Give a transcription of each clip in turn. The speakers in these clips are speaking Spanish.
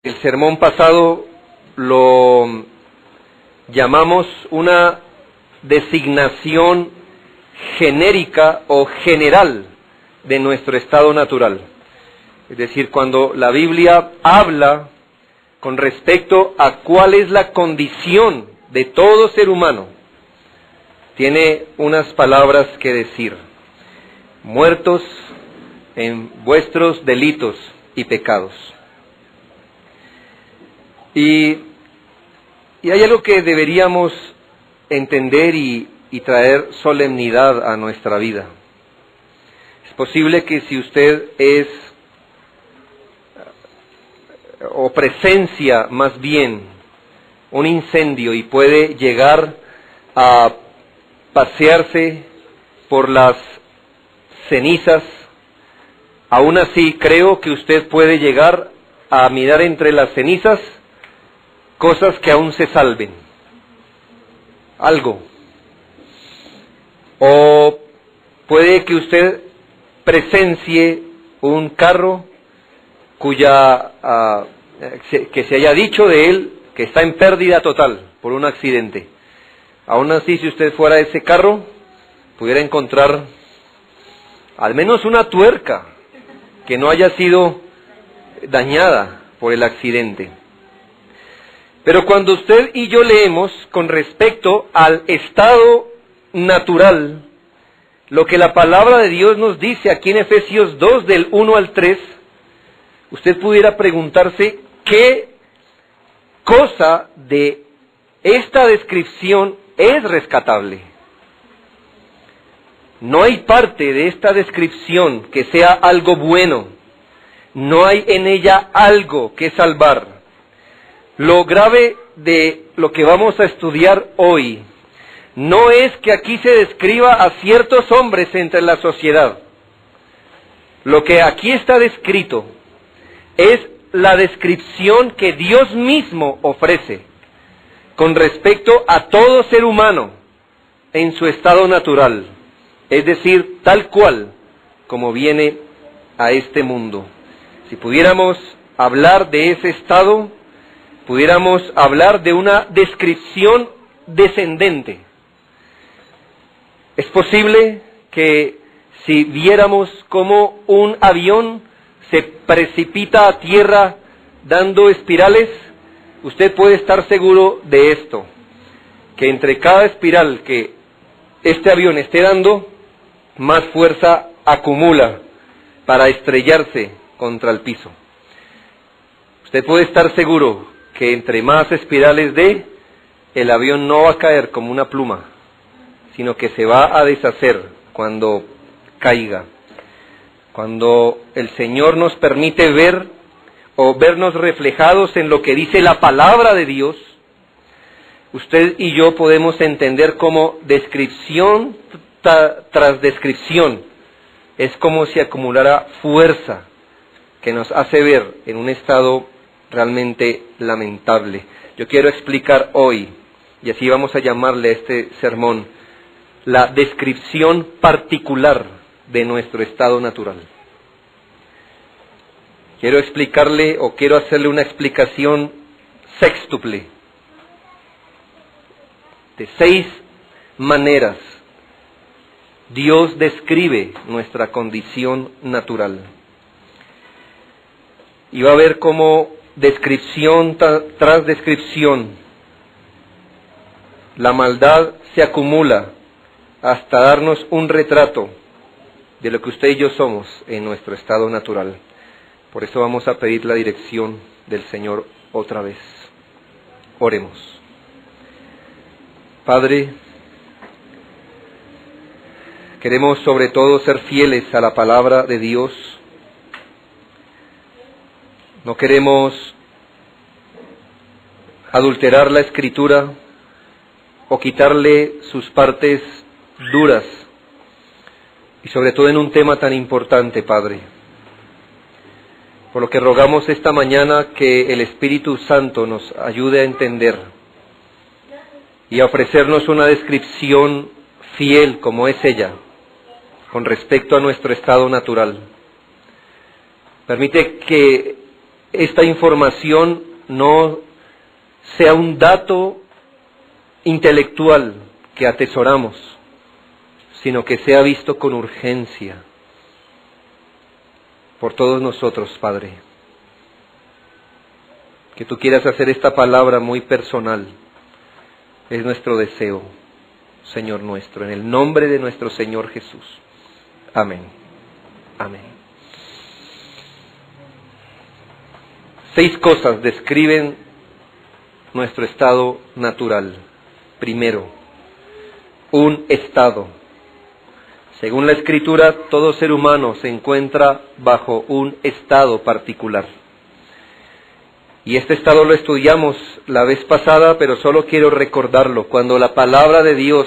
El sermón pasado lo llamamos una designación genérica o general de nuestro estado natural. Es decir, cuando la Biblia habla con respecto a cuál es la condición de todo ser humano, tiene unas palabras que decir: muertos en vuestros delitos y pecados. Y hay algo que deberíamos entender y traer solemnidad a nuestra vida. Es posible que si usted es, o presencia más bien, un incendio y puede llegar a pasearse por las cenizas, aún así creo que usted puede llegar a mirar entre las cenizas cosas que aún se salven, algo. O puede que usted presencie un carro que se haya dicho de él que está en pérdida total por un accidente. Aún así, si usted fuera a ese carro, pudiera encontrar al menos una tuerca que no haya sido dañada por el accidente. Pero cuando usted y yo leemos con respecto al estado natural, lo que la palabra de Dios nos dice aquí en Efesios 2, del 1 al 3, usted pudiera preguntarse qué cosa de esta descripción es rescatable. No hay parte de esta descripción que sea algo bueno, no hay en ella algo que salvar. Lo grave de lo que vamos a estudiar hoy no es que aquí se describa a ciertos hombres entre la sociedad. Lo que aquí está descrito es la descripción que Dios mismo ofrece con respecto a todo ser humano en su estado natural, es decir, tal cual como viene a este mundo. Si pudiéramos hablar de ese estado, pudiéramos hablar de una descripción descendente. Es posible que si viéramos cómo un avión se precipita a tierra dando espirales, usted puede estar seguro de esto, que entre cada espiral que este avión esté dando, más fuerza acumula para estrellarse contra el piso. Usted puede estar seguro que entre más espirales dé, el avión no va a caer como una pluma, sino que se va a deshacer cuando caiga. Cuando el Señor nos permite ver o vernos reflejados en lo que dice la palabra de Dios, usted y yo podemos entender cómo descripción tras descripción es como si acumulara fuerza que nos hace ver en un estado realmente lamentable. Yo quiero explicar hoy, y así vamos a llamarle a este sermón, la descripción particular de nuestro estado natural. Quiero explicarle, o quiero hacerle una explicación sextuple, de 6 maneras Dios describe nuestra condición natural. Y va a ver cómo descripción tras descripción la maldad se acumula hasta darnos un retrato de lo que usted y yo somos en nuestro estado natural. Por eso vamos a pedir la dirección del Señor otra vez. Oremos. Padre, queremos sobre todo ser fieles a la palabra de Dios. No queremos adulterar la Escritura o quitarle sus partes duras, y sobre todo en un tema tan importante, Padre. Por lo que rogamos esta mañana que el Espíritu Santo nos ayude a entender y a ofrecernos una descripción fiel como es ella, con respecto a nuestro estado natural. Permite que esta información no sea un dato intelectual que atesoramos, sino que sea visto con urgencia por todos nosotros, Padre. Que tú quieras hacer esta palabra muy personal, es nuestro deseo, Señor nuestro, en el nombre de nuestro Señor Jesús. Amén. Amén. 6 cosas describen nuestro estado natural. Primero, un estado. Según la Escritura, todo ser humano se encuentra bajo un estado particular. Y este estado lo estudiamos la vez pasada, pero solo quiero recordarlo. Cuando la palabra de Dios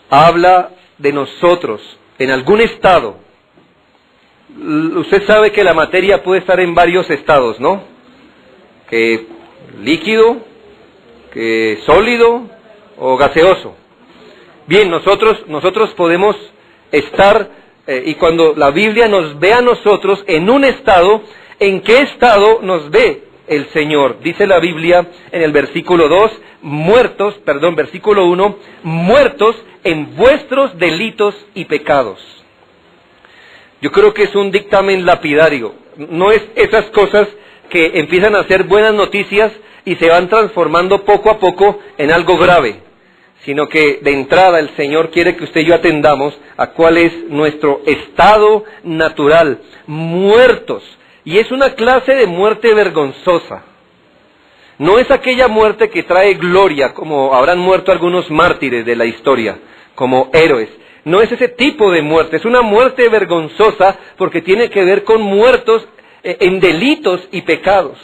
habla de nosotros en algún estado, usted sabe que la materia puede estar en varios estados, ¿no? Que líquido, que sólido o gaseoso. Bien, nosotros podemos estar, y cuando la Biblia nos ve a nosotros en un estado, ¿en qué estado nos ve el Señor? Dice la Biblia en el versículo 1, muertos en vuestros delitos y pecados. Yo creo que es un dictamen lapidario. No es esas cosas que empiezan a ser buenas noticias y se van transformando poco a poco en algo grave, sino que de entrada el Señor quiere que usted y yo atendamos a cuál es nuestro estado natural, muertos. Y es una clase de muerte vergonzosa. No es aquella muerte que trae gloria, como habrán muerto algunos mártires de la historia, como héroes. No es ese tipo de muerte, es una muerte vergonzosa porque tiene que ver con muertos en delitos y pecados.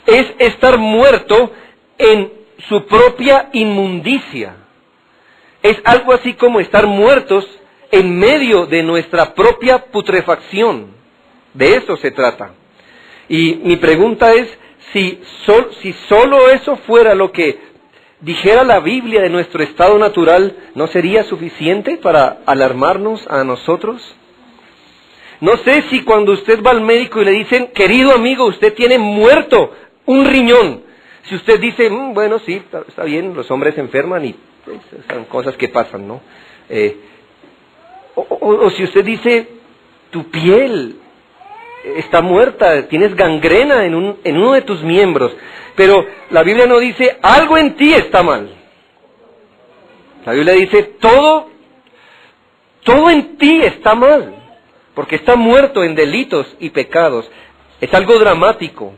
Es estar muerto en su propia inmundicia. Es algo así como estar muertos en medio de nuestra propia putrefacción. De eso se trata. Y mi pregunta es, si solo eso fuera lo que dijera la Biblia de nuestro estado natural, ¿no sería suficiente para alarmarnos a nosotros? No sé si cuando usted va al médico y le dicen, querido amigo, usted tiene muerto un riñón, si usted dice, bueno, sí, está bien, los hombres se enferman y pues, son cosas que pasan, ¿no? O si usted dice, tu piel está muerta, tienes gangrena en uno de tus miembros, pero la Biblia no dice, algo en ti está mal. La Biblia dice, todo en ti está mal, porque está muerto en delitos y pecados. Es algo dramático.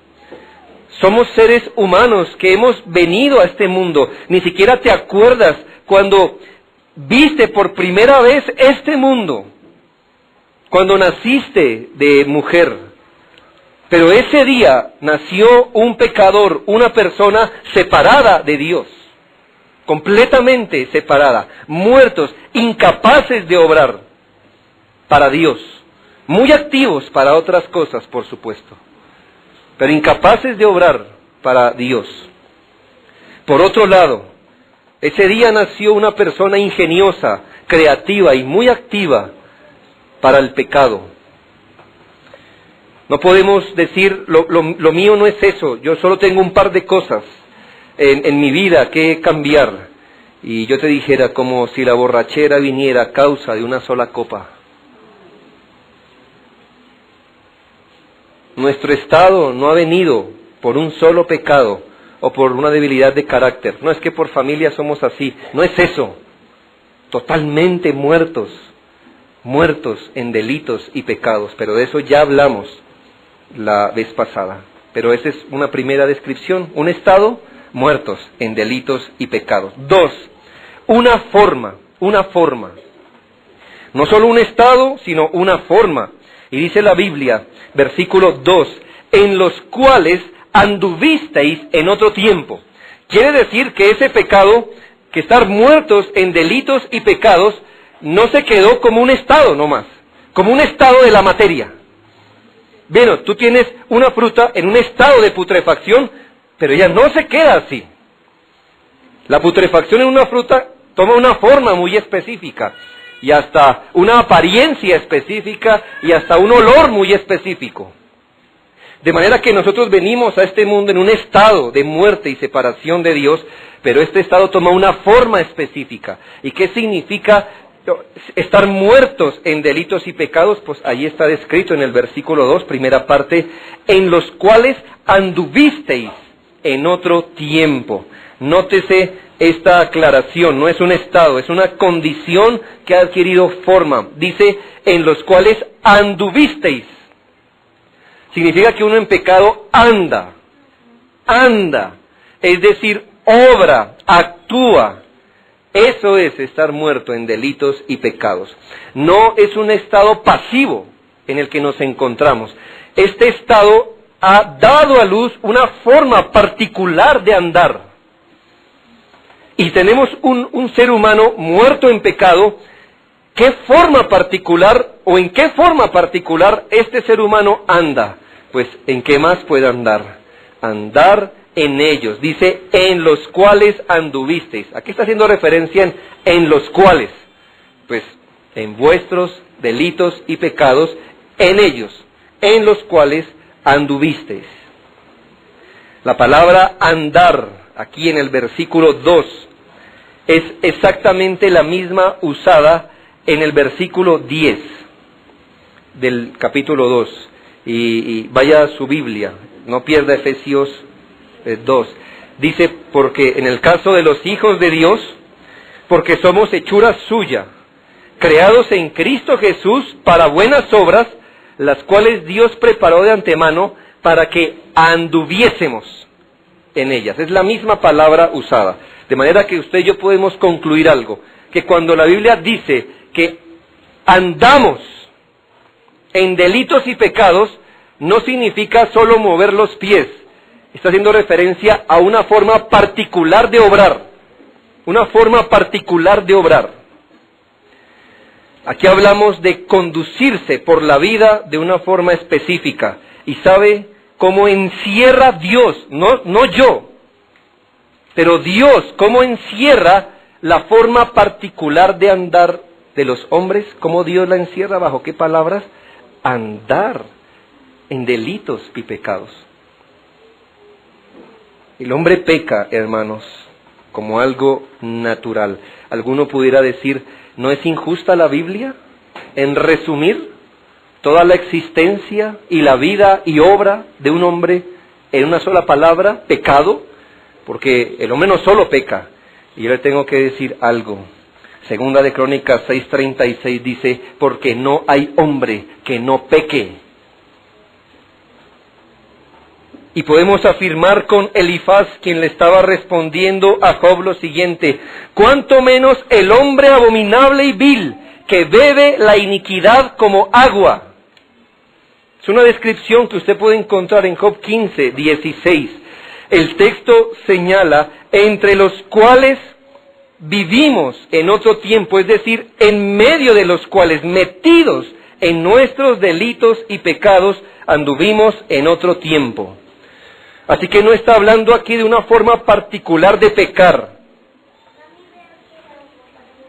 Somos seres humanos que hemos venido a este mundo. Ni siquiera te acuerdas cuando viste por primera vez este mundo, cuando naciste de mujer. Pero ese día nació un pecador, una persona separada de Dios, completamente separada, muertos, incapaces de obrar para Dios, muy activos para otras cosas, por supuesto, pero incapaces de obrar para Dios. Por otro lado, ese día nació una persona ingeniosa, creativa y muy activa para el pecado. No podemos decir, lo mío no es eso, yo solo tengo un par de cosas en mi vida que cambiar. Y yo te dijera, como si la borrachera viniera a causa de una sola copa. Nuestro estado no ha venido por un solo pecado o por una debilidad de carácter. No es que por familia somos así, no es eso. Totalmente muertos en delitos y pecados, pero de eso ya hablamos la vez pasada. Pero esa es una primera descripción, un estado, muertos en delitos y pecados. 2, una forma. No solo un estado, sino una forma. Y dice la Biblia, versículo 2, en los cuales anduvisteis en otro tiempo. Quiere decir que ese pecado, que estar muertos en delitos y pecados, no se quedó como un estado nomás, como un estado de la materia. Bueno, tú tienes una fruta en un estado de putrefacción, pero ella no se queda así. La putrefacción en una fruta toma una forma muy específica, y hasta una apariencia específica, y hasta un olor muy específico. De manera que nosotros venimos a este mundo en un estado de muerte y separación de Dios, pero este estado toma una forma específica. ¿Y qué significa estar muertos en delitos y pecados? Pues ahí está descrito en el versículo 2, primera parte, en los cuales anduvisteis en otro tiempo. Nótese esta aclaración, no es un estado, es una condición que ha adquirido forma. Dice, en los cuales anduvisteis. Significa que uno en pecado anda, es decir, obra, actúa. Eso es estar muerto en delitos y pecados. No es un estado pasivo en el que nos encontramos. Este estado ha dado a luz una forma particular de andar. Y tenemos un ser humano muerto en pecado. ¿Qué forma particular o en qué forma particular este ser humano anda? Pues, ¿en qué más puede andar? Andar en ellos. Dice, en los cuales anduvisteis. ¿A qué está haciendo referencia en los cuales? Pues, en vuestros delitos y pecados, en ellos, en los cuales anduvisteis. La palabra andar, aquí en el versículo 2, es exactamente la misma usada en el versículo 10 del capítulo 2. Y vaya a su Biblia, no pierda Efesios 2. Dice, porque en el caso de los hijos de Dios, porque somos hechura suya, creados en Cristo Jesús para buenas obras, las cuales Dios preparó de antemano para que anduviésemos en ellas. Es la misma palabra usada. De manera que usted y yo podemos concluir algo, que cuando la Biblia dice que andamos en delitos y pecados, no significa solo mover los pies. Está haciendo referencia a una forma particular de obrar. Una forma particular de obrar. Aquí hablamos de conducirse por la vida de una forma específica. ¿Y sabe cómo encierra Dios? No yo, pero Dios, ¿cómo encierra la forma particular de andar de los hombres? ¿Cómo Dios la encierra? ¿Bajo qué palabras? Andar en delitos y pecados. El hombre peca, hermanos, como algo natural. Alguno pudiera decir, ¿no es injusta la Biblia en resumir toda la existencia y la vida y obra de un hombre en una sola palabra, pecado? Porque el hombre no solo peca. Y yo le tengo que decir algo. Segunda de Crónicas 6:36 dice, porque no hay hombre que no peque. Y podemos afirmar con Elifaz, quien le estaba respondiendo a Job, lo siguiente, cuánto menos el hombre abominable y vil, que bebe la iniquidad como agua. Es una descripción que usted puede encontrar en Job 15:16. El texto señala, entre los cuales vivimos en otro tiempo, es decir, en medio de los cuales, metidos en nuestros delitos y pecados, anduvimos en otro tiempo. Así que no está hablando aquí de una forma particular de pecar.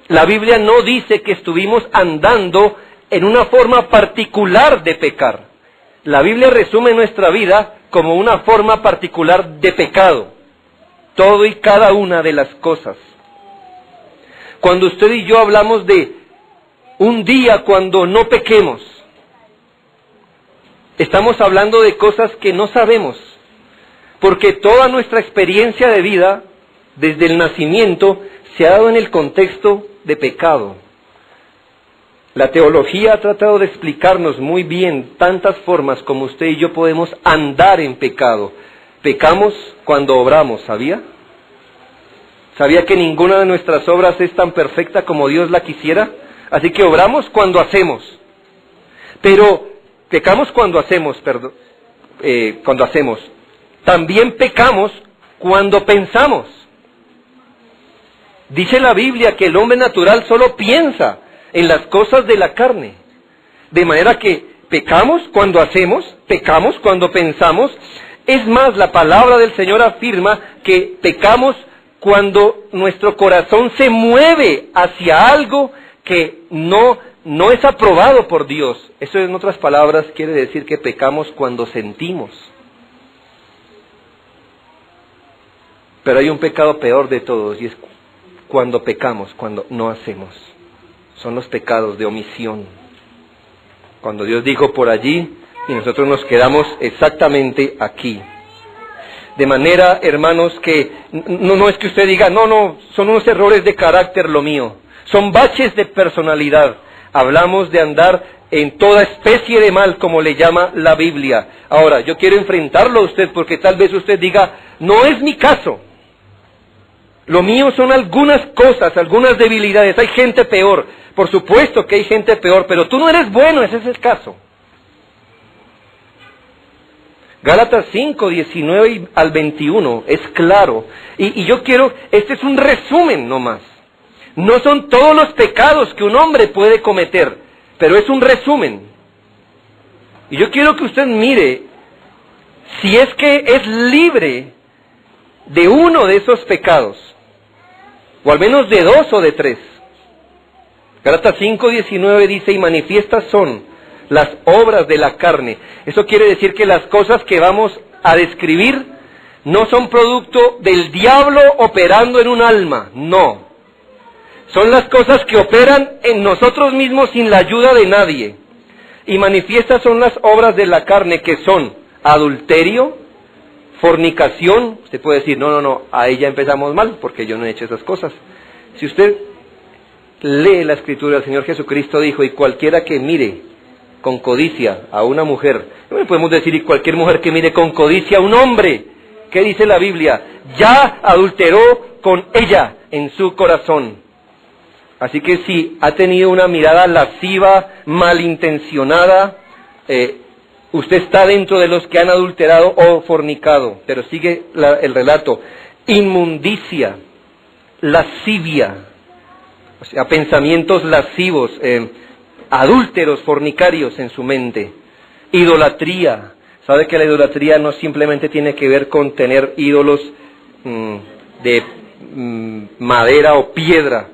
La Biblia no dice que estuvimos andando en una forma particular de pecar. La Biblia resume nuestra vida como una forma particular de pecado. Todo y cada una de las cosas. Cuando usted y yo hablamos de un día cuando no pequemos, estamos hablando de cosas que no sabemos. Porque toda nuestra experiencia de vida, desde el nacimiento, se ha dado en el contexto de pecado. La teología ha tratado de explicarnos muy bien tantas formas como usted y yo podemos andar en pecado. Pecamos cuando obramos, ¿sabía? ¿Sabía que ninguna de nuestras obras es tan perfecta como Dios la quisiera? Así que obramos cuando hacemos. Pero pecamos cuando hacemos, También pecamos cuando pensamos. Dice la Biblia que el hombre natural solo piensa en las cosas de la carne. De manera que pecamos cuando hacemos, pecamos cuando pensamos. Es más, la palabra del Señor afirma que pecamos cuando nuestro corazón se mueve hacia algo que no no es aprobado por Dios. Eso, en otras palabras, quiere decir que pecamos cuando sentimos. Pero hay un pecado peor de todos, y es cuando pecamos, cuando no hacemos. Son los pecados de omisión. Cuando Dios dijo por allí, y nosotros nos quedamos exactamente aquí. De manera, hermanos, que no es que usted diga, no, son unos errores de carácter lo mío. Son baches de personalidad. Hablamos de andar en toda especie de mal, como le llama la Biblia. Ahora, yo quiero enfrentarlo a usted, porque tal vez usted diga, no es mi caso. Lo mío son algunas cosas, algunas debilidades. Hay gente peor. Por supuesto que hay gente peor, pero tú no eres bueno, ese es el caso. Gálatas 5, 19 al 21 es claro. Y yo quiero, este es un resumen nomás. No son todos los pecados que un hombre puede cometer, pero es un resumen. Y yo quiero que usted mire si es que es libre de uno de esos pecados, o al menos de dos o de tres. Gálatas 5, 19 dice, y manifiestas son las obras de la carne. Eso quiere decir que las cosas que vamos a describir no son producto del diablo operando en un alma, no. Son las cosas que operan en nosotros mismos sin la ayuda de nadie. Y manifiestas son las obras de la carne, que son adulterio, fornicación. Usted puede decir, no, ahí ya empezamos mal, porque yo no he hecho esas cosas. Si usted lee la Escritura, el Señor Jesucristo dijo, y cualquiera que mire con codicia a una mujer, no podemos decir, y cualquier mujer que mire con codicia a un hombre, ¿qué dice la Biblia? Ya adulteró con ella en su corazón. Así que si ha tenido una mirada lasciva, malintencionada, usted está dentro de los que han adulterado o fornicado. Pero sigue el relato. Inmundicia, lascivia, o sea, pensamientos lascivos, adúlteros, fornicarios en su mente. Idolatría. ¿Sabe que la idolatría no simplemente tiene que ver con tener ídolos de madera o piedra?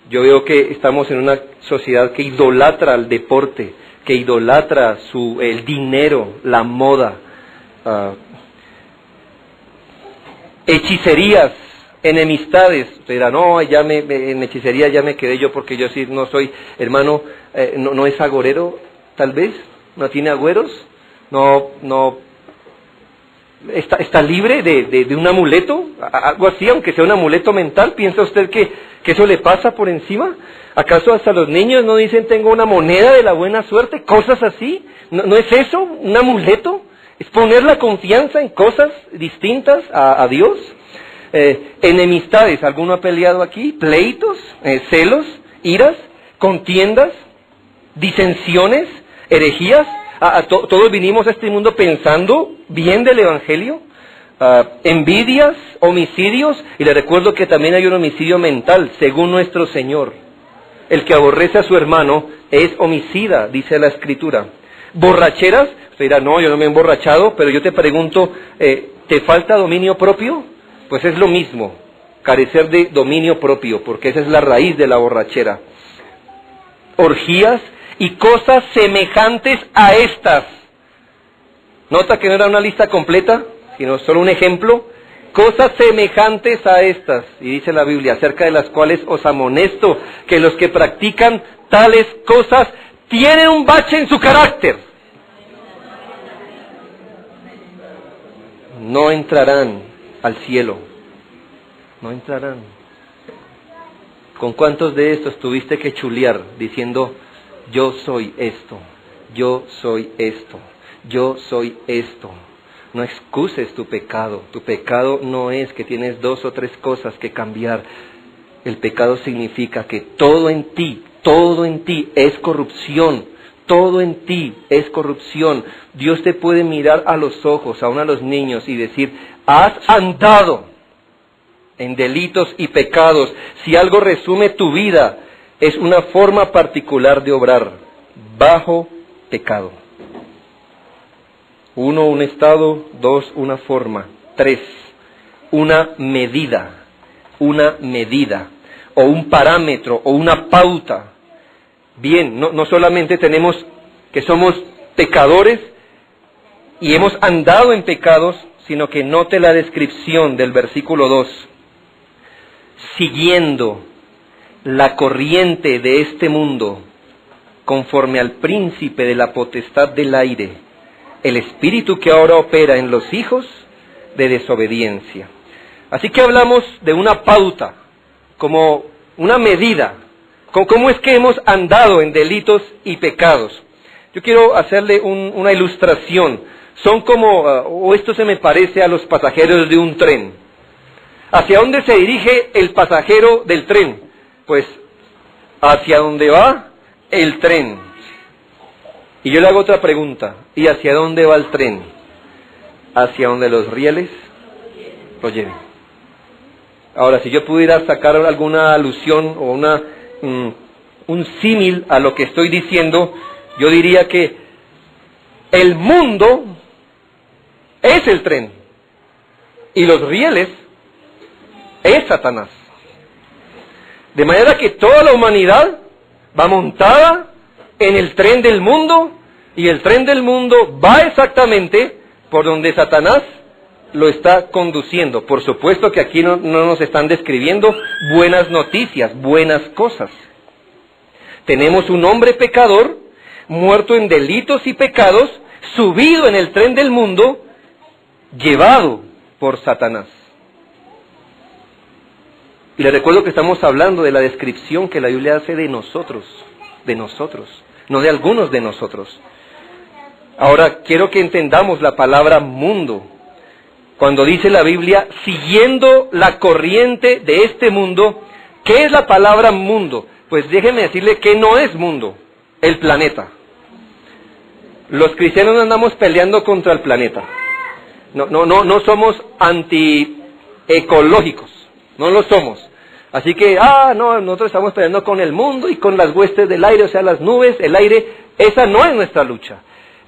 Yo veo que estamos en una sociedad que idolatra el deporte, que idolatra el dinero, la moda, hechicerías, enemistades. Usted dirá, no, en hechicería ya me quedé yo, porque yo sí no soy, hermano, no es agorero, tal vez, no tiene agüeros, no está libre de un amuleto, algo así, aunque sea un amuleto mental. ¿Piensa usted que eso le pasa por encima? ¿Acaso hasta los niños no dicen, tengo una moneda de la buena suerte? Cosas así. ¿No es eso un amuleto? Es poner la confianza en cosas distintas a Dios. Enemistades, ¿alguno ha peleado aquí? Pleitos, celos, iras, contiendas, disensiones, herejías. Todos vinimos a este mundo pensando bien del Evangelio. Envidias, homicidios, y le recuerdo que también hay un homicidio mental, según nuestro Señor. El que aborrece a su hermano es homicida, dice la Escritura. Borracheras, usted dirá, no, yo no me he emborrachado, pero yo te pregunto, ¿te falta dominio propio? Pues es lo mismo, carecer de dominio propio, porque esa es la raíz de la borrachera. Orgías y cosas semejantes a estas. Nota que no era una lista completa, sino solo un ejemplo. Cosas semejantes a estas, y dice la Biblia, acerca de las cuales os amonesto, que los que practican tales cosas tienen un bache en su carácter. No entrarán al cielo. No entrarán. ¿Con cuántos de estos tuviste que chulear diciendo, yo soy esto, yo soy esto, yo soy esto? No excuses tu pecado. Tu pecado no es que tienes dos o tres cosas que cambiar. El pecado significa que todo en ti es corrupción. Todo en ti es corrupción. Dios te puede mirar a los ojos, aún a los niños, y decir, has andado en delitos y pecados. Si algo resume tu vida, es una forma particular de obrar bajo pecado. 1, un estado. 2, una forma. 3, una medida, o un parámetro, o una pauta Bien, no solamente tenemos que somos pecadores y hemos andado en pecados, sino que note la descripción del versículo 2. Siguiendo la corriente de este mundo, conforme al príncipe de la potestad del aire, el espíritu que ahora opera en los hijos de desobediencia. Así que hablamos de una pauta, como una medida, cómo es que hemos andado en delitos y pecados. Yo quiero hacerle una ilustración. Son como, o esto se me parece a los pasajeros de un tren. ¿Hacia dónde se dirige el pasajero del tren? Pues hacia donde va el tren. Y yo le hago otra pregunta. ¿Y hacia dónde va el tren? Hacia donde los rieles lo lleven. Ahora, si yo pudiera sacar alguna alusión o un símil a lo que estoy diciendo, yo diría que el mundo es el tren y los rieles es Satanás. De manera que toda la humanidad va montada en el tren del mundo y el tren del mundo va exactamente por donde Satanás lo está conduciendo. Por supuesto que aquí no nos están describiendo buenas noticias, buenas cosas. Tenemos un hombre pecador, muerto en delitos y pecados, subido en el tren del mundo, llevado por Satanás. Y les recuerdo que estamos hablando de la descripción que la Biblia hace de nosotros, no de algunos de nosotros. Ahora, quiero que entendamos la palabra mundo. Cuando dice la Biblia, siguiendo la corriente de este mundo, ¿qué es la palabra mundo? Pues déjeme decirle que no es mundo, el planeta. Los cristianos no andamos peleando contra el planeta. No somos antiecológicos, no lo somos. Así que, nosotros estamos peleando con el mundo y con las huestes del aire, o sea, las nubes, el aire, esa no es nuestra lucha.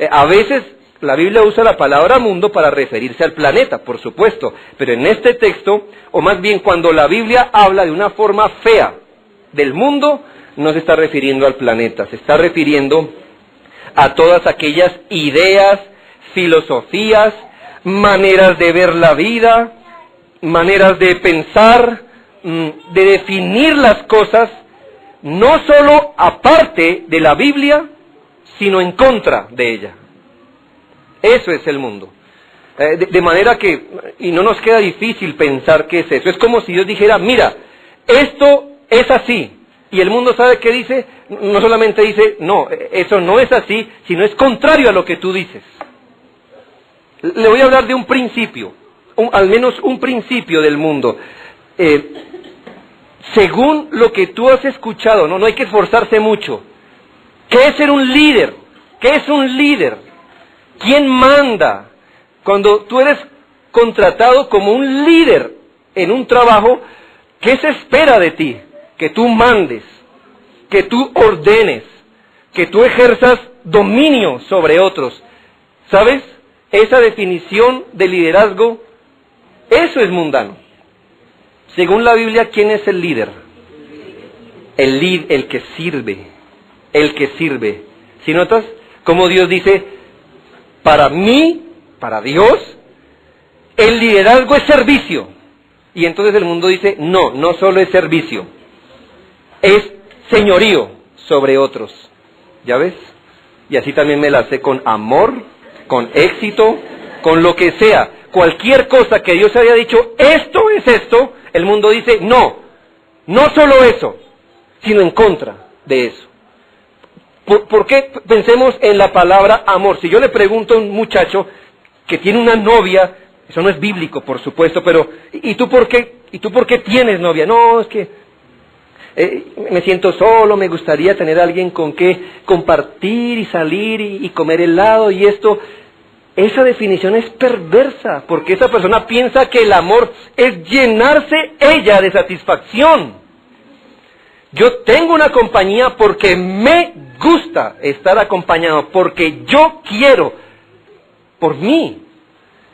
A veces la Biblia usa la palabra mundo para referirse al planeta, por supuesto, pero en este texto, o más bien cuando la Biblia habla de una forma fea del mundo, no se está refiriendo al planeta, se está refiriendo a todas aquellas ideas, filosofías, maneras de ver la vida, maneras de pensar, de definir las cosas, no solo aparte de la Biblia, sino en contra de ella. Eso es el mundo. De manera que, y no nos queda difícil pensar qué es eso. Es como si Dios dijera, mira, esto es así. Y el mundo sabe qué dice, no solamente dice, no, eso no es así, sino es contrario a lo que tú dices. Le voy a hablar de un principio, al menos un principio del mundo. Según lo que tú has escuchado, no hay que esforzarse mucho. ¿Qué es ser un líder? ¿Qué es un líder? ¿Quién manda? Cuando tú eres contratado como un líder en un trabajo, ¿qué se espera de ti? Que tú mandes, que tú ordenes, que tú ejerzas dominio sobre otros. ¿Sabes? Esa definición de liderazgo, eso es mundano. Según la Biblia, ¿quién es el líder? El que sirve. El que sirve. ¿Sí notas? Como Dios dice, para mí, para Dios, el liderazgo es servicio. Y entonces el mundo dice, no solo es servicio, es señorío sobre otros. ¿Ya ves? Y así también me la sé con amor, con éxito, con lo que sea. Cualquier cosa que Dios haya dicho, esto es esto, el mundo dice, no solo eso, sino en contra de eso. ¿Por qué pensemos en la palabra amor? Si yo le pregunto a un muchacho que tiene una novia, eso no es bíblico, por supuesto, pero ¿y tú por qué tienes novia? No, es que me siento solo, me gustaría tener a alguien con que compartir y salir y comer helado y esto. Esa definición es perversa, porque esa persona piensa que el amor es llenarse ella de satisfacción. Yo tengo una compañía porque me gusta estar acompañado, porque yo quiero, por mí.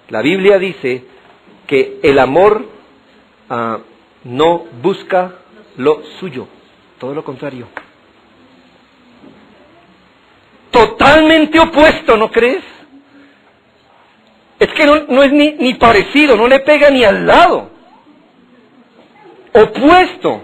La Biblia dice que el amor no busca lo suyo, todo lo contrario. totalmente opuesto, ¿no crees? Es que no es ni parecido, no le pega ni al lado. Opuesto.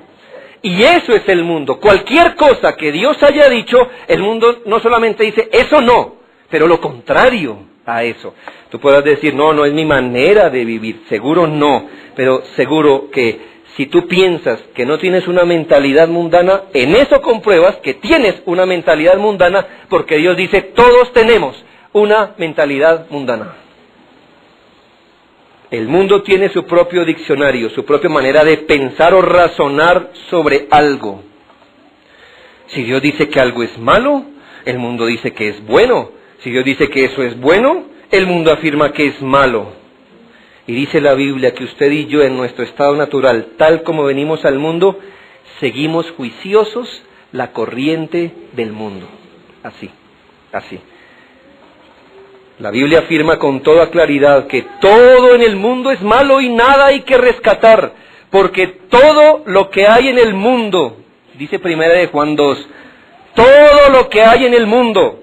Y eso es el mundo. Cualquier cosa que Dios haya dicho, el mundo no solamente dice, eso no, pero lo contrario a eso. Tú puedas decir, no es mi manera de vivir. Seguro no, pero seguro que si tú piensas que no tienes una mentalidad mundana, en eso compruebas que tienes una mentalidad mundana, porque Dios dice, todos tenemos una mentalidad mundana. El mundo tiene su propio diccionario, su propia manera de pensar o razonar sobre algo. Si Dios dice que algo es malo, el mundo dice que es bueno. Si Dios dice que eso es bueno, el mundo afirma que es malo. Y dice la Biblia que usted y yo en nuestro estado natural, tal como venimos al mundo, seguimos juiciosos la corriente del mundo. Así. La Biblia afirma con toda claridad que todo en el mundo es malo y nada hay que rescatar, porque todo lo que hay en el mundo, dice 1 de Juan 2, todo lo que hay en el mundo,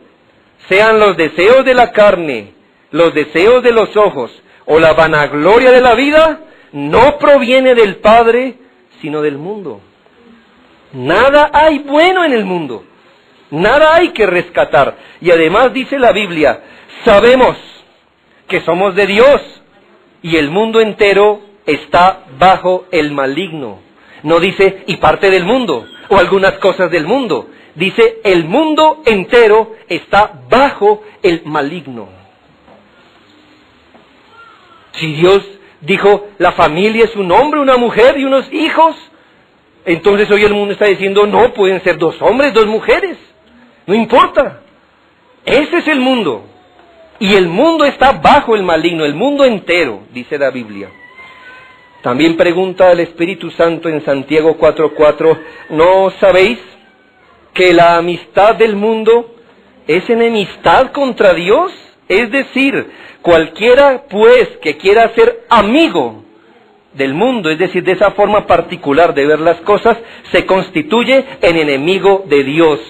sean los deseos de la carne, los deseos de los ojos o la vanagloria de la vida, no proviene del Padre, sino del mundo. Nada hay bueno en el mundo, nada hay que rescatar. Y además dice la Biblia, sabemos que somos de Dios y el mundo entero está bajo el maligno. No dice, y parte del mundo, o algunas cosas del mundo. Dice, el mundo entero está bajo el maligno. Si Dios dijo, la familia es un hombre, una mujer y unos hijos, entonces hoy el mundo está diciendo, no, pueden ser 2 hombres, 2 mujeres. No importa. Ese es el mundo. Y el mundo está bajo el maligno, el mundo entero, dice la Biblia. También pregunta el Espíritu Santo en Santiago 4:4, ¿no sabéis que la amistad del mundo es enemistad contra Dios? Es decir, cualquiera pues que quiera ser amigo del mundo, es decir, de esa forma particular de ver las cosas, se constituye en enemigo de Dios.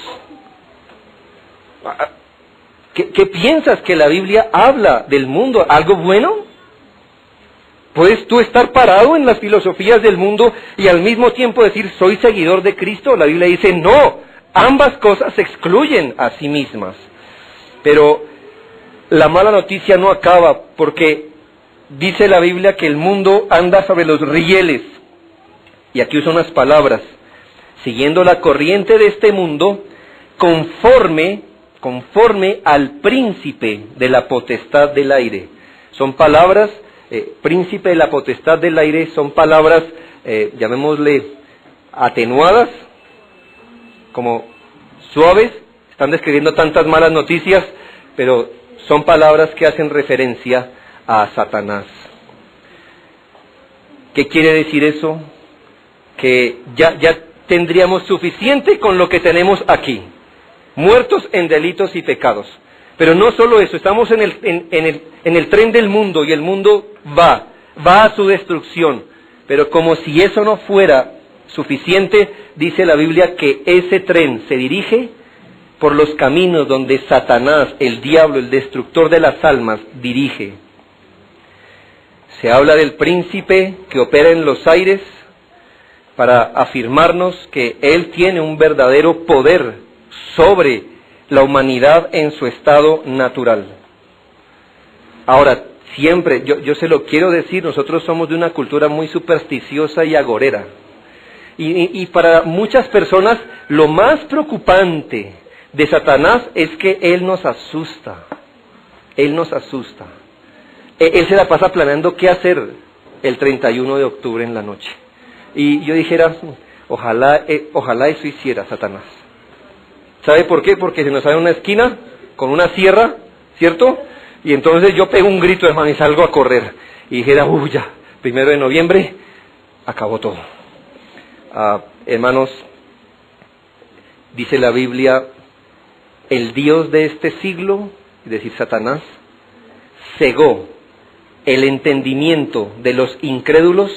¿Qué piensas que la Biblia habla del mundo? ¿Algo bueno? ¿Puedes tú estar parado en las filosofías del mundo y al mismo tiempo decir, soy seguidor de Cristo? La Biblia dice, no, ambas cosas se excluyen a sí mismas. Pero la mala noticia no acaba, porque dice la Biblia que el mundo anda sobre los rieles. Y aquí usa unas palabras, siguiendo la corriente de este mundo, conforme al príncipe de la potestad del aire. Son palabras, príncipe de la potestad del aire, son palabras, llamémosle, atenuadas, como suaves, están describiendo tantas malas noticias, pero son palabras que hacen referencia a Satanás. ¿Qué quiere decir eso? Que ya tendríamos suficiente con lo que tenemos aquí. Muertos en delitos y pecados. Pero no solo eso, estamos en el tren del mundo y el mundo va a su destrucción. Pero como si eso no fuera suficiente, dice la Biblia que ese tren se dirige por los caminos donde Satanás, el diablo, el destructor de las almas, dirige. Se habla del príncipe que opera en los aires para afirmarnos que él tiene un verdadero poder sobre la humanidad en su estado natural. Ahora, siempre, yo se lo quiero decir, nosotros somos de una cultura muy supersticiosa y agorera. Y para muchas personas, lo más preocupante de Satanás es que él nos asusta. Él nos asusta. Él se la pasa planeando qué hacer el 31 de octubre en la noche. Y yo dijera, ojalá eso hiciera Satanás. ¿Sabe por qué? Porque se nos sale una esquina con una sierra, ¿cierto? Y entonces yo pego un grito, hermano, y salgo a correr. Y dijera, ya, 1 de noviembre, acabó todo. Hermanos, dice la Biblia, el Dios de este siglo, es decir, Satanás, cegó el entendimiento de los incrédulos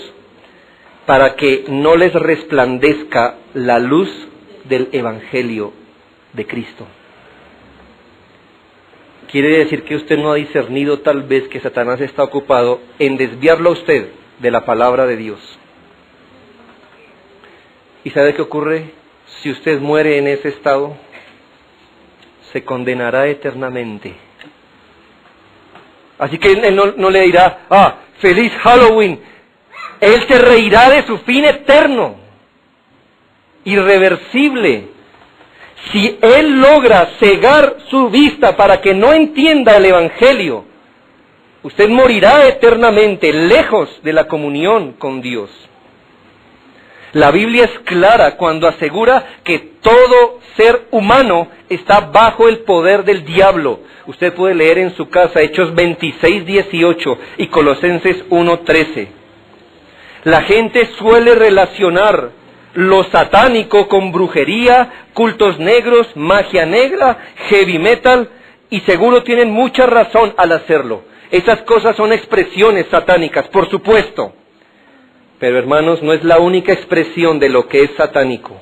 para que no les resplandezca la luz del Evangelio de Cristo. quiere decir que usted no ha discernido tal vez que Satanás está ocupado en desviarlo a usted de la palabra de Dios. ¿Y sabe qué ocurre? Si usted muere en ese estado, se condenará eternamente. Así que él no le dirá, feliz Halloween. Él se reirá de su fin eterno, irreversible. Si él logra cegar su vista para que no entienda el Evangelio, usted morirá eternamente, lejos de la comunión con Dios. La Biblia es clara cuando asegura que todo ser humano está bajo el poder del diablo. Usted puede leer en su casa Hechos 26:18 y Colosenses 1:13. La gente suele relacionar lo satánico con brujería, cultos negros, magia negra, heavy metal, y seguro tienen mucha razón al hacerlo. Esas cosas son expresiones satánicas, por supuesto. Pero hermanos, no es la única expresión de lo que es satánico.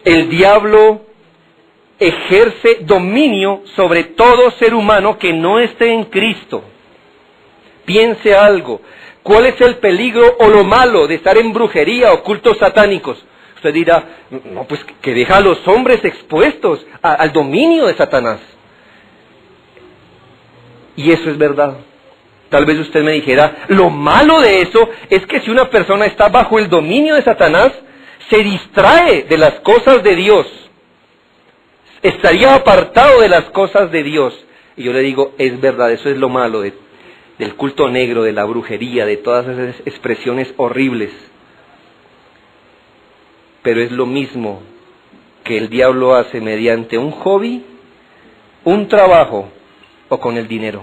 El diablo ejerce dominio sobre todo ser humano que no esté en Cristo. Piense algo. ¿Cuál es el peligro o lo malo de estar en brujería o cultos satánicos? Usted dirá, no, pues que deja a los hombres expuestos al dominio de Satanás. Y eso es verdad. Tal vez usted me dijera, lo malo de eso es que si una persona está bajo el dominio de Satanás, se distrae de las cosas de Dios. Estaría apartado de las cosas de Dios. Y yo le digo, es verdad, eso es lo malo del culto negro, de la brujería, de todas esas expresiones horribles. Pero es lo mismo que el diablo hace mediante un hobby, un trabajo o con el dinero.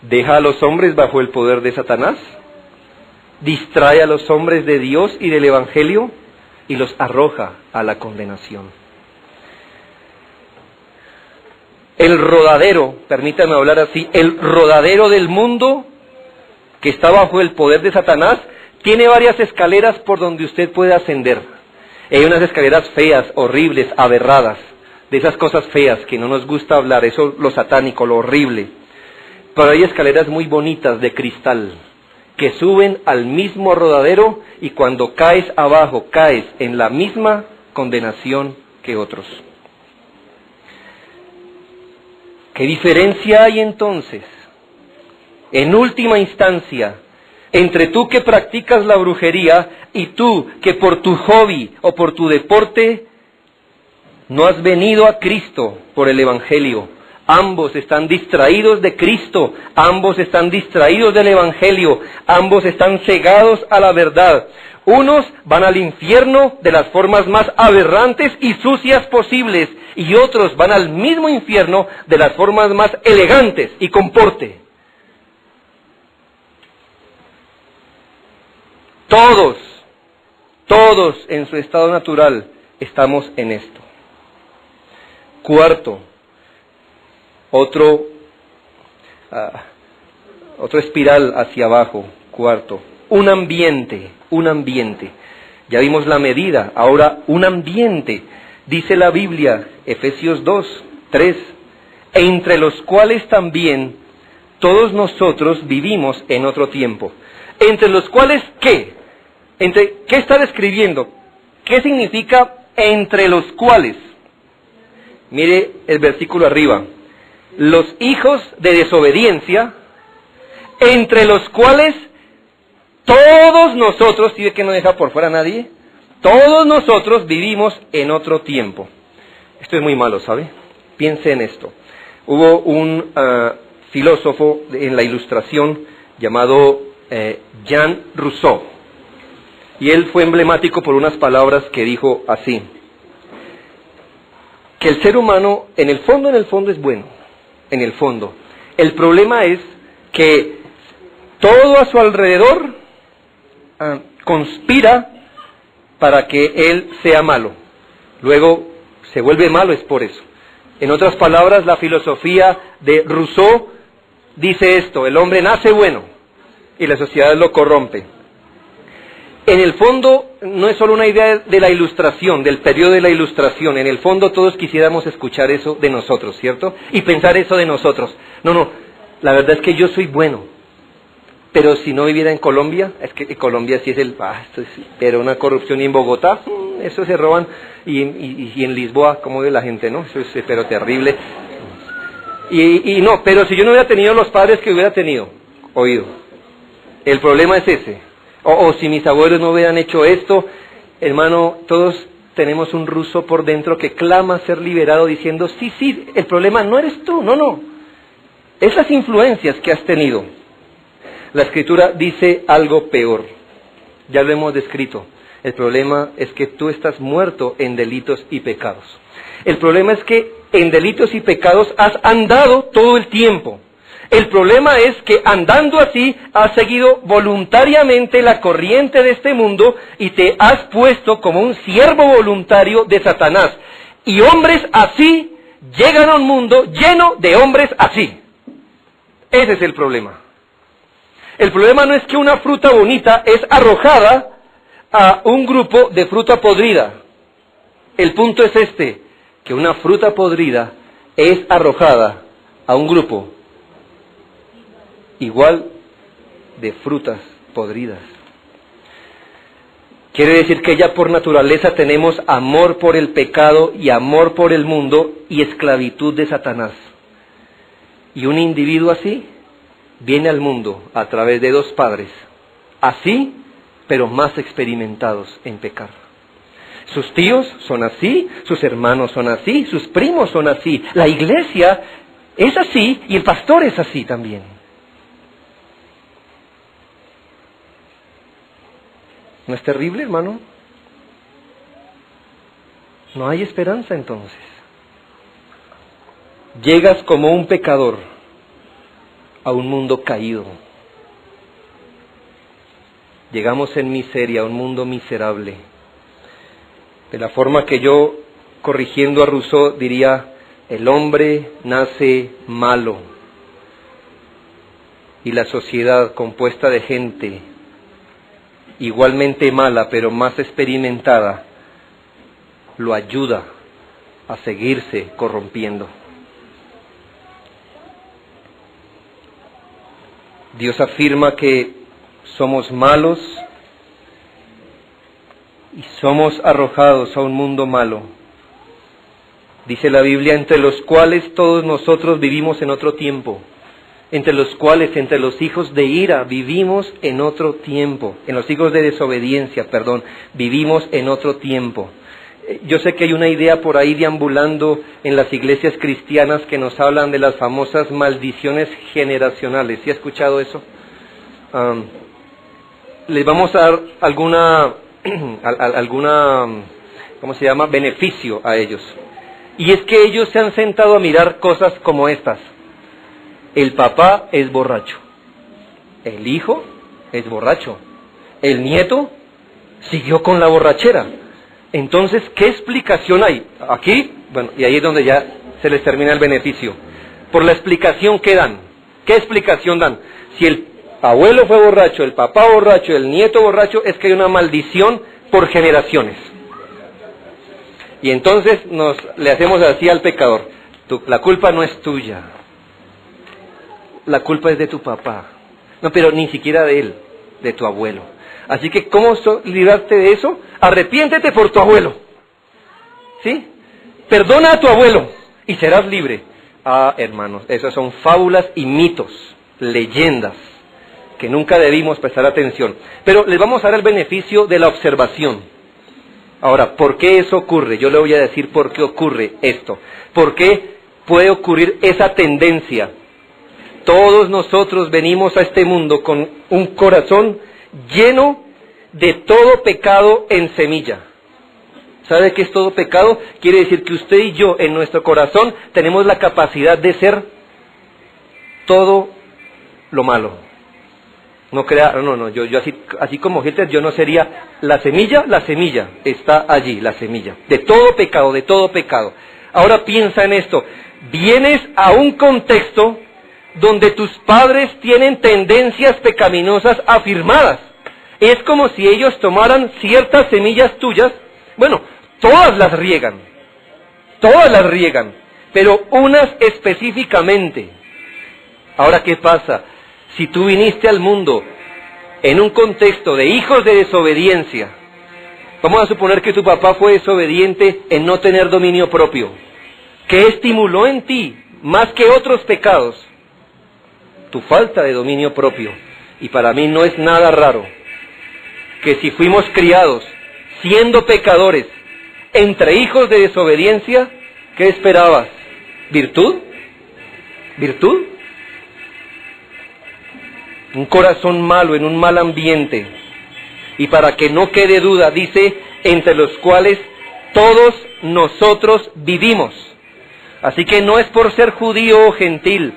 Deja a los hombres bajo el poder de Satanás, distrae a los hombres de Dios y del Evangelio y los arroja a la condenación. El rodadero, permítame hablar así, el rodadero del mundo que está bajo el poder de Satanás tiene varias escaleras por donde usted puede ascender. Hay unas escaleras feas, horribles, aberradas, de esas cosas feas que no nos gusta hablar, eso lo satánico, lo horrible. Pero hay escaleras muy bonitas de cristal que suben al mismo rodadero y cuando caes abajo, caes en la misma condenación que otros. ¿Qué diferencia hay entonces, en última instancia, entre tú que practicas la brujería y tú que por tu hobby o por tu deporte no has venido a Cristo por el Evangelio? Ambos están distraídos de Cristo, ambos están distraídos del Evangelio, ambos están cegados a la verdad. Unos van al infierno de las formas más aberrantes y sucias posibles, y otros van al mismo infierno de las formas más elegantes y con porte. Todos en su estado natural estamos en esto. Cuarto, otro espiral hacia abajo. Cuarto, un ambiente. Ya vimos la medida, ahora un ambiente. Dice la Biblia, Efesios 2:3, entre los cuales también todos nosotros vivimos en otro tiempo. Entre los cuales, ¿qué? ¿Qué está describiendo? ¿Qué significa entre los cuales? Mire el versículo arriba. Los hijos de desobediencia, entre los cuales todos nosotros, ¿sí ve que no deja por fuera a nadie? Todos nosotros vivimos en otro tiempo. Esto es muy malo, ¿sabe? Piense en esto. Hubo un filósofo en la Ilustración llamado Jean Rousseau, y él fue emblemático por unas palabras que dijo así: que el ser humano, en el fondo es bueno, en el fondo. El problema es que todo a su alrededor conspira para que él sea malo. Luego se vuelve malo es por eso. En otras palabras, la filosofía de Rousseau dice esto: el hombre nace bueno y la sociedad lo corrompe. En el fondo, no es solo una idea de la ilustración, del periodo de la ilustración. En el fondo todos quisiéramos escuchar eso de nosotros, ¿cierto? Y pensar eso de nosotros. No, la verdad es que yo soy bueno. Pero si no viviera en Colombia, es que Colombia sí es pero una corrupción, y en Bogotá, eso se roban, y en Lisboa, ¿cómo ve la gente, no? Eso es pero terrible. Y no, pero si yo no hubiera tenido los padres que hubiera tenido, oído, el problema es ese. O si mis abuelos no hubieran hecho esto, hermano, todos tenemos un ruso por dentro que clama ser liberado diciendo, sí, el problema no eres tú, no. Es las influencias que has tenido. La Escritura dice algo peor. Ya lo hemos descrito. El problema es que tú estás muerto en delitos y pecados. El problema es que en delitos y pecados has andado todo el tiempo. El problema es que andando así has seguido voluntariamente la corriente de este mundo y te has puesto como un siervo voluntario de Satanás. Y hombres así llegan a un mundo lleno de hombres así. Ese es el problema. El problema no es que una fruta bonita es arrojada a un grupo de fruta podrida. El punto es este, que una fruta podrida es arrojada a un grupo igual de frutas podridas. Quiere decir que ya por naturaleza tenemos amor por el pecado y amor por el mundo y esclavitud de Satanás. Y un individuo así viene al mundo a través de dos padres, así, pero más experimentados en pecar. Sus tíos son así, sus hermanos son así, sus primos son así, la iglesia es así y el pastor es así también. ¿No es terrible, hermano? No hay esperanza entonces. Llegas como un pecador a un mundo caído. Llegamos en miseria a un mundo miserable. De la forma que yo, corrigiendo a Rousseau, diría, el hombre nace malo. Y la sociedad compuesta de gente igualmente mala, pero más experimentada, lo ayuda a seguirse corrompiendo. Dios afirma que somos malos y somos arrojados a un mundo malo. Dice la Biblia, entre los cuales todos nosotros vivimos en otro tiempo. Entre los cuales, entre los hijos de ira, vivimos en otro tiempo. En los hijos de desobediencia, vivimos en otro tiempo. Yo sé que hay una idea por ahí deambulando en las iglesias cristianas que nos hablan de las famosas maldiciones generacionales. ¿Sí ha escuchado eso? Les vamos a dar alguna beneficio a ellos. Y es que ellos se han sentado a mirar cosas como estas. El papá es borracho. El hijo es borracho. El nieto siguió con la borrachera. Entonces, ¿qué explicación hay? Aquí, y ahí es donde ya se les termina el beneficio. Por la explicación que dan. ¿Qué explicación dan? Si el abuelo fue borracho, el papá borracho, el nieto borracho, es que hay una maldición por generaciones. Y entonces le hacemos así al pecador. La culpa no es tuya. La culpa es de tu papá. No, pero ni siquiera de él, de tu abuelo. Así que, ¿cómo librarte de eso? Arrepiéntete por tu abuelo. ¿Sí? Perdona a tu abuelo y serás libre. Ah, hermanos, esas son fábulas y mitos, leyendas, que nunca debimos prestar atención. Pero les vamos a dar el beneficio de la observación. Ahora, ¿por qué eso ocurre? Yo le voy a decir por qué ocurre esto. ¿Por qué puede ocurrir esa tendencia? Todos nosotros venimos a este mundo con un corazón lleno de todo pecado en semilla. ¿Sabe qué es todo pecado? Quiere decir que usted y yo en nuestro corazón tenemos la capacidad de ser todo lo malo. No crea, no, yo así como Hitler, yo no sería la semilla está allí, la semilla. De todo pecado. Ahora piensa en esto, vienes a un contexto donde tus padres tienen tendencias pecaminosas afirmadas. Es como si ellos tomaran ciertas semillas tuyas, bueno, todas las riegan, pero unas específicamente. Ahora, ¿qué pasa? Si tú viniste al mundo en un contexto de hijos de desobediencia, vamos a suponer que tu papá fue desobediente en no tener dominio propio. ¿Qué estimuló en ti, más que otros pecados? Tu falta de dominio propio. Y para mí no es nada raro que si fuimos criados siendo pecadores entre hijos de desobediencia, ¿qué esperabas? ¿Virtud? ¿Virtud? Un corazón malo en un mal ambiente. Y para que no quede duda, dice, entre los cuales todos nosotros vivimos. Así que no es por ser judío o gentil,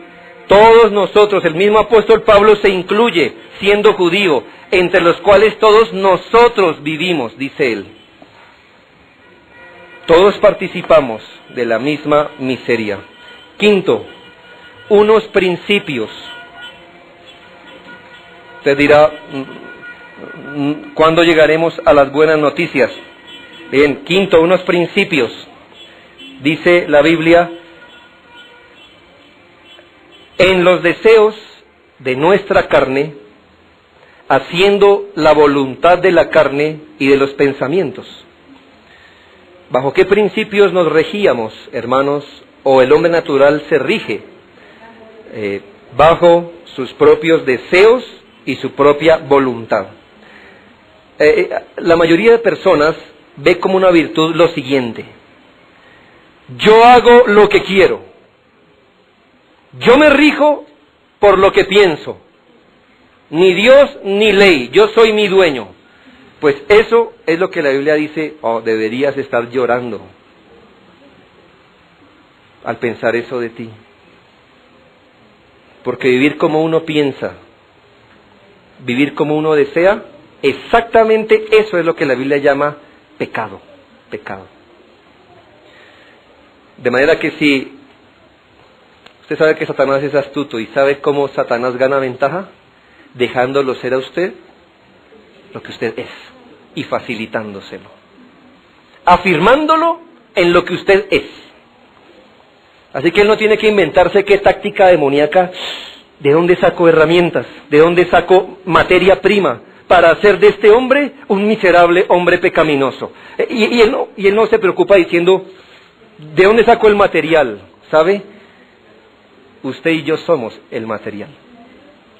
todos nosotros, el mismo apóstol Pablo se incluye siendo judío, entre los cuales todos nosotros vivimos, dice él. Todos participamos de la misma miseria. Quinto, unos principios. Usted dirá, ¿cuándo llegaremos a las buenas noticias? Bien, quinto, unos principios. Dice la Biblia, en los deseos de nuestra carne, haciendo la voluntad de la carne y de los pensamientos. ¿Bajo qué principios nos regíamos, hermanos? ¿O el hombre natural se rige? Bajo sus propios deseos y su propia voluntad. La mayoría de personas ve como una virtud lo siguiente: yo hago lo que quiero, yo me rijo por lo que pienso, ni Dios ni ley, yo soy mi dueño. Pues eso es lo que la Biblia dice, deberías estar llorando al pensar eso de ti. Porque vivir como uno piensa, vivir como uno desea, exactamente eso es lo que la Biblia llama pecado, pecado. De manera que si usted sabe que Satanás es astuto y sabe cómo Satanás gana ventaja, dejándolo ser a usted lo que usted es y facilitándoselo, afirmándolo en lo que usted es. Así que él no tiene que inventarse qué táctica demoníaca, de dónde saco herramientas, de dónde saco materia prima para hacer de este hombre un miserable hombre pecaminoso. Y él no se preocupa diciendo, ¿de dónde saco el material? ¿Sabe? Usted y yo somos el material.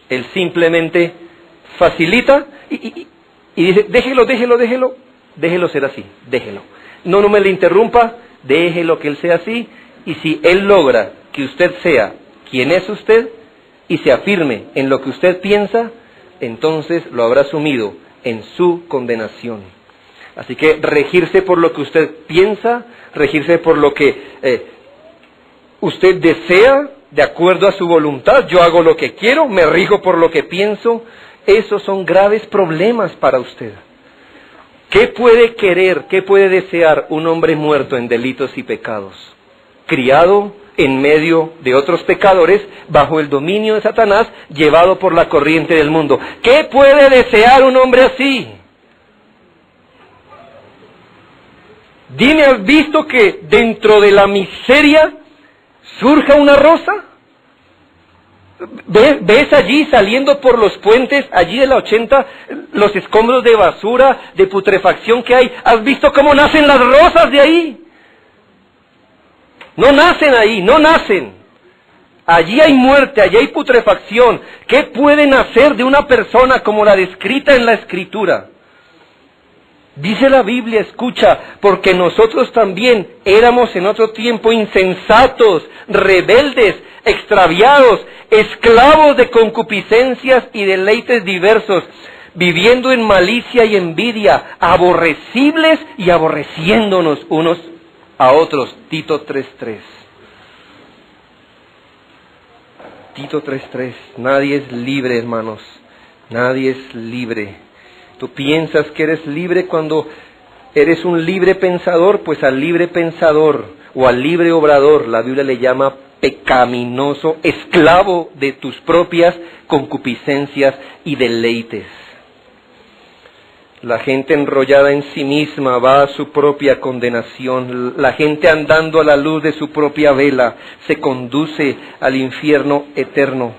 Él simplemente facilita y dice, déjelo ser así, déjelo. No me le interrumpa, déjelo que él sea así, y si él logra que usted sea quien es usted y se afirme en lo que usted piensa, entonces lo habrá sumido en su condenación. Así que regirse por lo que usted piensa, regirse por lo que usted desea, de acuerdo a su voluntad. Yo hago lo que quiero, me rijo por lo que pienso. Esos son graves problemas para usted. ¿Qué puede querer, qué puede desear un hombre muerto en delitos y pecados? Criado en medio de otros pecadores, bajo el dominio de Satanás, llevado por la corriente del mundo. ¿Qué puede desear un hombre así? Dime, ¿has visto que dentro de la miseria surja una rosa? ¿Ves allí saliendo por los puentes, allí de la 80, los escombros de basura, de putrefacción que hay? ¿Has visto cómo nacen las rosas de ahí? No nacen ahí, no nacen. Allí hay muerte, allí hay putrefacción. ¿Qué puede nacer de una persona como la descrita en la Escritura? Dice la Biblia, escucha, porque nosotros también éramos en otro tiempo insensatos, rebeldes, extraviados, esclavos de concupiscencias y deleites diversos, viviendo en malicia y envidia, aborrecibles y aborreciéndonos unos a otros. Tito 3:3. Tito 3:3. Nadie es libre, hermanos. Nadie es libre. Tú piensas que eres libre cuando eres un libre pensador, pues al libre pensador o al libre obrador la Biblia le llama pecaminoso, esclavo de tus propias concupiscencias y deleites. La gente enrollada en sí misma va a su propia condenación. La gente andando a la luz de su propia vela se conduce al infierno eterno.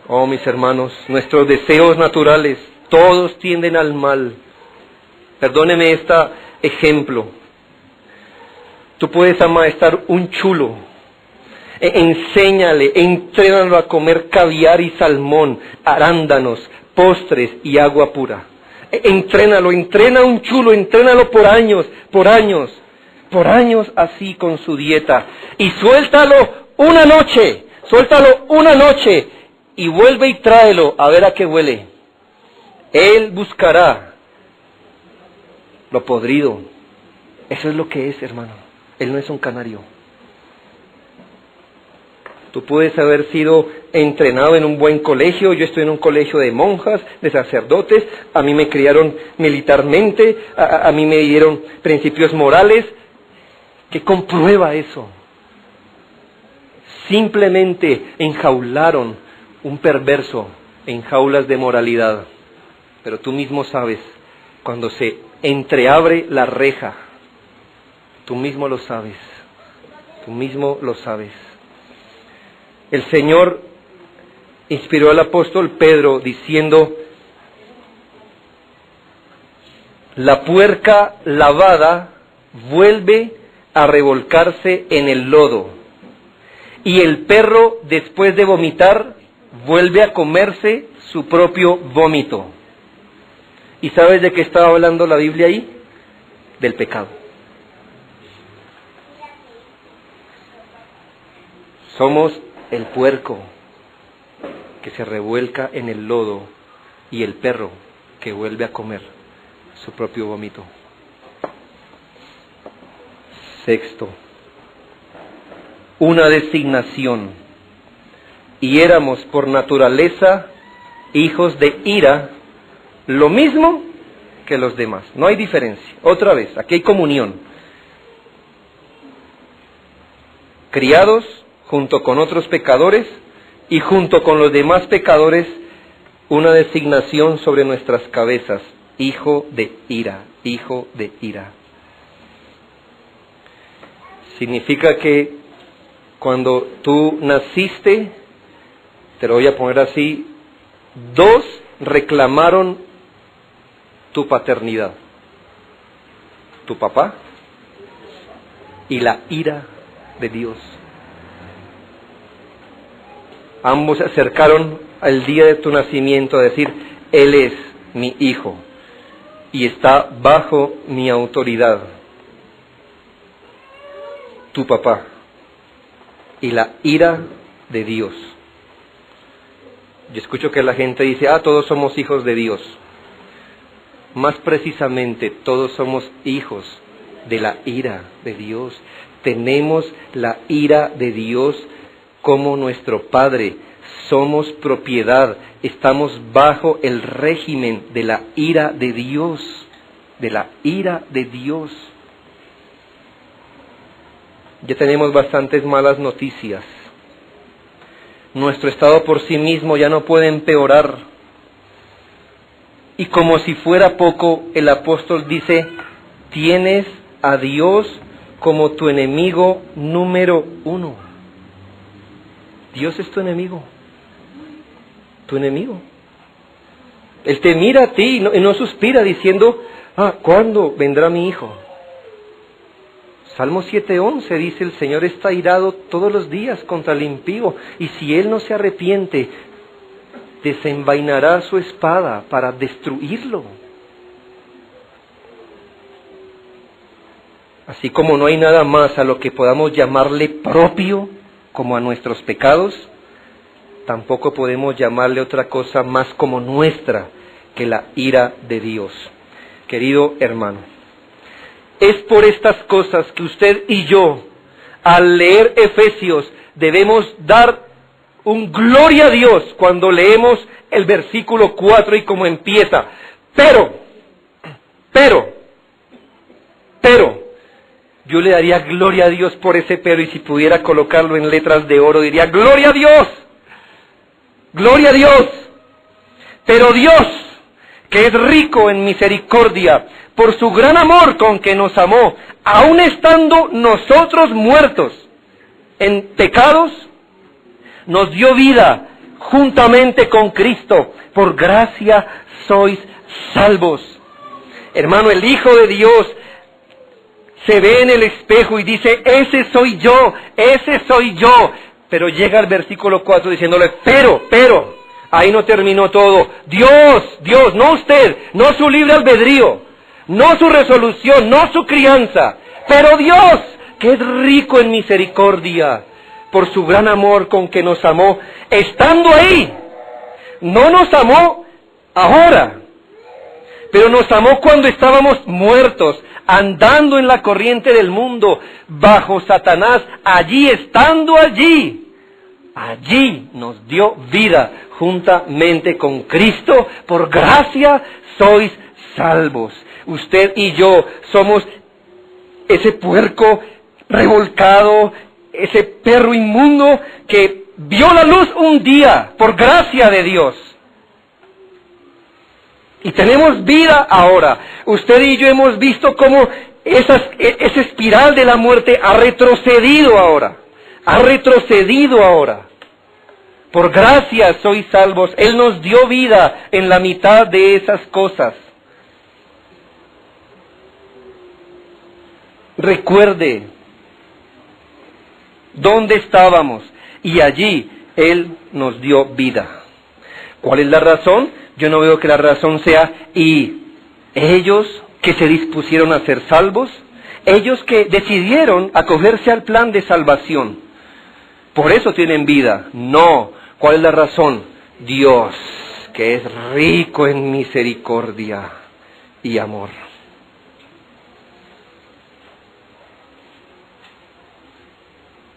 Oh, mis hermanos, nuestros deseos naturales, todos tienden al mal. Perdóneme este ejemplo. Tú puedes amaestrar un chulo. Enséñale, entrénalo a comer caviar y salmón, arándanos, postres y agua pura. Entrénalo, entrena a un chulo, entrénalo por años así con su dieta. Y suéltalo una noche y vuelve y tráelo a ver a qué huele. Él buscará lo podrido. Eso es lo que es, hermano. Él no es un canario. Tú puedes haber sido entrenado en un buen colegio. Yo estoy en un colegio de monjas, de sacerdotes. A mí me criaron militarmente. A mí me dieron principios morales. ¿Qué comprueba eso? Simplemente enjaularon un perverso en jaulas de moralidad. Pero tú mismo sabes, cuando se entreabre la reja, tú mismo lo sabes. El Señor inspiró al apóstol Pedro diciendo: la puerca lavada vuelve a revolcarse en el lodo, y el perro, después de vomitar, vuelve a comerse su propio vómito. ¿Y sabes de qué estaba hablando la Biblia ahí? Del pecado. Somos el puerco que se revuelca en el lodo y el perro que vuelve a comer su propio vómito. Sexto, una designación. Y éramos por naturaleza hijos de ira, lo mismo que los demás. No hay diferencia. Otra vez, aquí hay comunión. Criados junto con otros pecadores y junto con los demás pecadores, una designación sobre nuestras cabezas: hijo de ira, hijo de ira. Significa que cuando tú naciste, te lo voy a poner así, dos reclamaron tu paternidad: tu papá y la ira de Dios. Ambos se acercaron al día de tu nacimiento a decir: Él es mi hijo y está bajo mi autoridad. Tu papá y la ira de Dios. Yo escucho que la gente dice: todos somos hijos de Dios. Más precisamente, todos somos hijos de la ira de Dios. Tenemos la ira de Dios como nuestro Padre. Somos propiedad, estamos bajo el régimen de la ira de Dios, de la ira de Dios. Ya tenemos bastantes malas noticias. Nuestro estado por sí mismo ya no puede empeorar. Y como si fuera poco, el apóstol dice: tienes a Dios como tu enemigo número 1. Dios es tu enemigo. Tu enemigo. Él te mira a ti y no suspira diciendo: ¿cuándo vendrá mi hijo? Salmo 7:11 dice: el Señor está airado todos los días contra el impío, y si él no se arrepiente, desenvainará su espada para destruirlo. Así como no hay nada más a lo que podamos llamarle propio como a nuestros pecados, tampoco podemos llamarle otra cosa más como nuestra que la ira de Dios. Querido hermano, es por estas cosas que usted y yo, al leer Efesios, debemos dar un gloria a Dios cuando leemos el versículo 4 y cómo empieza. Pero, yo le daría gloria a Dios por ese pero, y si pudiera colocarlo en letras de oro, diría: ¡gloria a Dios! ¡Gloria a Dios! Pero Dios, que es rico en misericordia, por su gran amor con que nos amó, aun estando nosotros muertos en pecados, nos dio vida juntamente con Cristo. Por gracia sois salvos. Hermano, el Hijo de Dios se ve en el espejo y dice, ese soy yo, ese soy yo. Pero llega al versículo 4 diciéndole, pero, ahí no terminó todo. Dios, no usted, no su libre albedrío, no su resolución, no su crianza, pero Dios, que es rico en misericordia, por su gran amor con que nos amó, estando ahí, no nos amó ahora, pero nos amó cuando estábamos muertos, andando en la corriente del mundo, bajo Satanás, estando allí nos dio vida juntamente con Cristo. Por gracia sois salvos. Usted y yo somos ese puerco revolcado, ese perro inmundo que vio la luz un día por gracia de Dios. Y tenemos vida ahora. Usted y yo hemos visto cómo esa espiral de la muerte ha retrocedido ahora. Por gracia sois salvos. Él nos dio vida en la mitad de esas cosas. Recuerde dónde estábamos y allí Él nos dio vida. ¿Cuál es la razón? Yo no veo que la razón sea, y ellos que se dispusieron a ser salvos, ellos que decidieron acogerse al plan de salvación, por eso tienen vida. No. ¿Cuál es la razón? Dios, que es rico en misericordia y amor.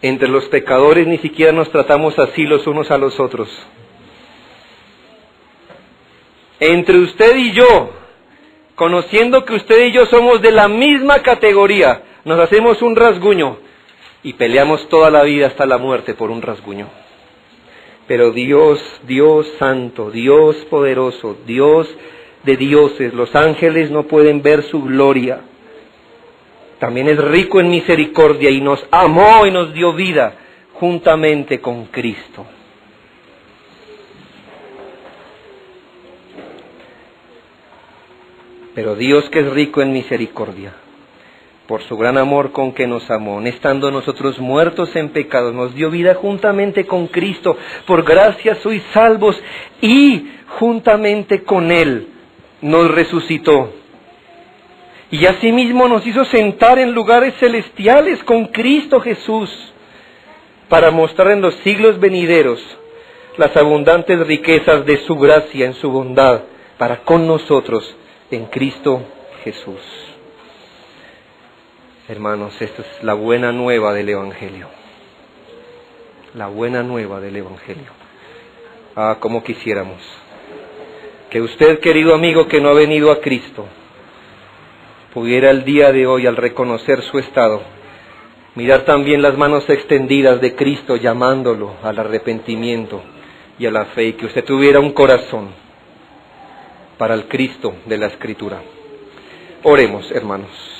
Entre los pecadores ni siquiera nos tratamos así los unos a los otros. Entre usted y yo, conociendo que usted y yo somos de la misma categoría, nos hacemos un rasguño y peleamos toda la vida hasta la muerte por un rasguño. Pero Dios santo, Dios poderoso, Dios de dioses, los ángeles no pueden ver su gloria. También es rico en misericordia y nos amó y nos dio vida juntamente con Cristo. Pero Dios, que es rico en misericordia, por su gran amor con que nos amó, estando nosotros muertos en pecados, nos dio vida juntamente con Cristo. Por gracia sois salvos, y juntamente con Él nos resucitó. Y asimismo nos hizo sentar en lugares celestiales con Cristo Jesús, para mostrar en los siglos venideros las abundantes riquezas de su gracia en su bondad para con nosotros en Cristo Jesús. Hermanos, esta es la buena nueva del Evangelio. La buena nueva del Evangelio. Ah, cómo quisiéramos que usted, querido amigo, que no ha venido a Cristo, pudiera el día de hoy, al reconocer su estado, mirar también las manos extendidas de Cristo llamándolo al arrepentimiento y a la fe, y que usted tuviera un corazón para el Cristo de la Escritura. Oremos, hermanos.